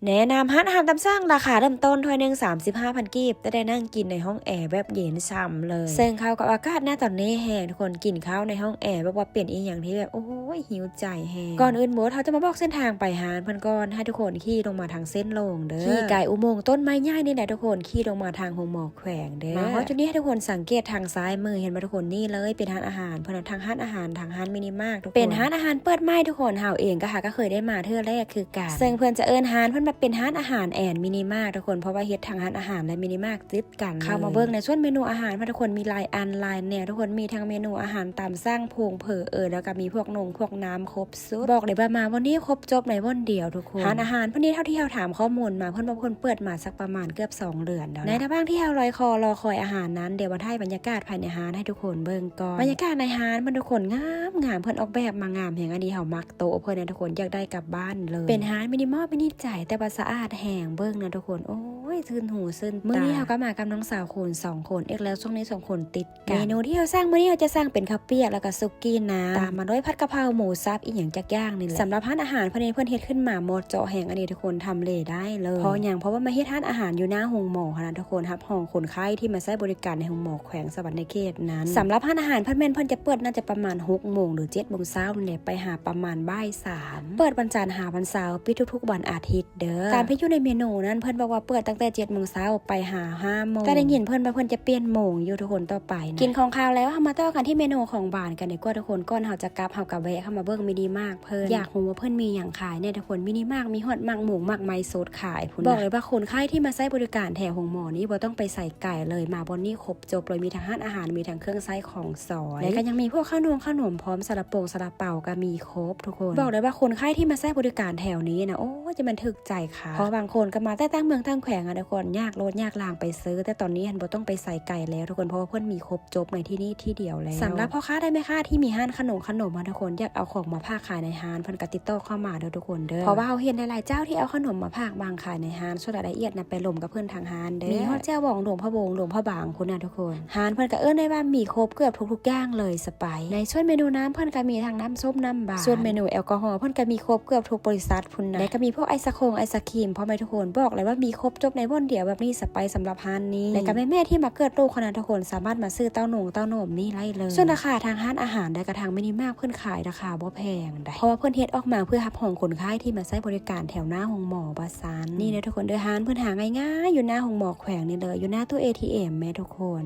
แนะนำร้านอาหารตามสั่งราคาเริ่มต้นถ้วยหนึ่ง35,000กีบแต่ได้นั่งกินในห้องแอร์แบบเย็นฉ่ำเลยซึ่งเข้ากับอากาศหน้าตอนนี้แห้งทุกคนกินข้าวในห้องแอร์แบบว่าเปลี่ยนอีกอย่างที่แบบโอ้ยหิวใจแห้งก่อนอื่นหมดเขาจะมาบอกเส้นทางไปหาเพื่อนก่อนให้ทุกคนขี่ลงมาทางเส้นลงเด้อขี่ไก่อุโมงค์ต้นไม้ใหญ่นี่แหละทุกคนขี่ลงมาทางหงหมอกแขวงเด้อมาเพราะจุดนี้ให้ทุกคนสังเกตทางซ้ายมือเห็นไหมทุกคนนี่เลยเป็นร้านอาหารเพื่อนทางร้านอาหารทางร้านมินิมาร์ททุกคนเป็นร้านอาหารเปิดใหม่ทุกคนเฮาเองก็เคยได้มาเทื่อแรกคือกันซึ่งเพื่อนจะเอิ้นร้านเพื่อนมาเป็นร้านอาหารแอนมินิมาร์ททุกคนเพราะว่าเฮ็ดทางร้านอาหารและมินิมาร์ทติดกันเข้ามาเบิ่งในส่วนเมนูอาหารทุกคนมีหลายอันหลายแนวทุกคนมีทั้งเมนูอาหารตามสั่งพงเผอแล้วก็มีพวกพวกน้ำครบสุดบอกเลยว่ามาวันนี้ครบจบในวันเดียวทุกคนร้านอาหารพวกนี้เท่าที่เราถามข้อมูลมาเพื่อนบางคนเปิดมาสักประมาณเกือบ2 เดือนแล้วในระหว่างที่เรารอคอยอาหารนั้นเดี๋ยวมาถ่ายบรรยากาศภายในร้านให้ทุกคนเบิ่งก่อนบรรยากาศในร้านมันทุกคนงามเพื่อนออกแบบมางามแห่งอันนี้เฮามักโตเพื่อนนะทุกคนอยากได้กลับบ้านเลยเป็นร้านมินิมอลมินิใจแต่ว่าสะอาดแห่งเบิ่งนะทุกคนโอ้ยซื่นหูซื่นตามื้อนี้เราก็มากับน้องสาวคน2 คนเอกแล้วช่วงนี้2 คนติดกันเมนูที่เราสร้างมื้อนี้เราจะสร้างเป็นข้าวเปียกแล้วก็ซุกี้น้ำตามมาด้วยผัดกะเพราหมูสับอีกอย่างจักย่างนี่แหละสำหรับร้านอาหารเพื่อนเฮ็ดขึ้นมาหมดเจาะแห่งอันนี้ทุกคนทำเลได้เลยเพราะว่ามาเฮ็ดร้านอาหารอยู่หน้าโรงหมอค่ะนะทุกคนรับห้องคนไข้ที่มาใช้บริการในโรงหมอแขวงสวรรณเขตนั้นสำหรับร้านอาหารเพื่อนจะเปิดน่าจะประมาณ6 โมงหรือ7 โมงเช้าเนี่ยไปหาประมาณบ่าย 3เปิดวันจันทร์หาวันเสาร์ปิดทุกๆวันอาทิตย์เด้อตามที่อยู่ในเมนูนั้นเพื่อนบอกว่าเปิดตั้งแต่7 โมงเช้าไปหา5 โมงแต่ได้ยินเพื่อนจะเปลี่ยนโมงอยู่ทุกคนต่อไปนะกินของคาวแล้วเรามาต่อกันที่เมนูของหวานกันดีกว่าทุกคนก่อนเราจะกลับเฮากับแวะเข้ามาเบิ่งมินิมาร์ทเพิ่นอยากรู้ว่าเพิ่นมีอย่างขายเนี่ยทุกคนมินิมาร์ทมีฮอดมักหมูมักไม้สดขายพุ่นบอกเลยว่าคนไข้ที่มาใช้บริการแถวหงหมอนี้บ่ต้องไปใส่ไก่เลยมาบนนี้ครบจบเลยมีทั้งอาหารมีทั้งเครื่องใช้ของซอยและก็ยังมีพวกขนมพร้อมซาลาเปาก็มีครบทุกคนบอกเลยว่าคนไข้ที่มาใช้บริการแถวนี้นะโอ้จะมันถึกใจค่ะเพราะบางคนก็มาแต่ตั้งเมืองตั้งแขวงอะทุกคนยากรถยากลางไปซื้อแต่ตอนนี้บ่ต้องไปใส่ไก่แล้วทุกคนเพราะว่าเพิ่นมีครบจบในที่นี่ที่เดียวแล้วสำหรับพ่อค้าได้ไหมคะที่มีห้านขนมมาทุกคนอยากเอาของมาพากขายในห้านเพิ่นก็ติดต่อเข้ามาเด้อทุกคนเด้อเพราะว่าเฮาเห็นหลายๆเจ้าที่เอาขนมมาพากบางขายในห้านส่วนรายละเอียดนะไปลมกับเพิ่นทางห้านเด้อมีฮอดเจ้าบ่องหลวงพ่อบางคุณนะทุกคนห้านเพิ่นก็เอิ้นได้ว่ามีครบเกือบทุกอย่างเลยสไปในส่วนเมนูน้ำเพิ่นก็มีทั้งน้ำส้มน้ำบานส่วนเมนูแอลกอฮอล์เพิ่นก็มีครบเกือบทุกบริษัทพุ่นนะและก็มีพวกไอศครีมเพราะไม่ทุกคนบอกเลยว่ามีครบจบในวันเดียวแบบนี้สไปสำหรับห้านนี้และก็แม่ที่มาเกิดลูกคนนั้นทุกคนสามารถมาซื้อเต้านมนี่ได้เลยส่วนราคาทางห้านอาหารได้กระทางมินิมาร์ทเพิ่นขายราคาบ่แพงได้เพราะว่าเพิ่นเฮ็ดออกมาเพื่อรับห้องคนไข้ที่มาใช้บริการแถวหน้าห้องหมอว่าซั่นนี่นะทุกคนเด้อห้านเพิ่นหาง่ายๆอยู่หน้าห้องหมอแขวงนี่เลยอยู่หน้าตู้ ATM แม่ทุกคน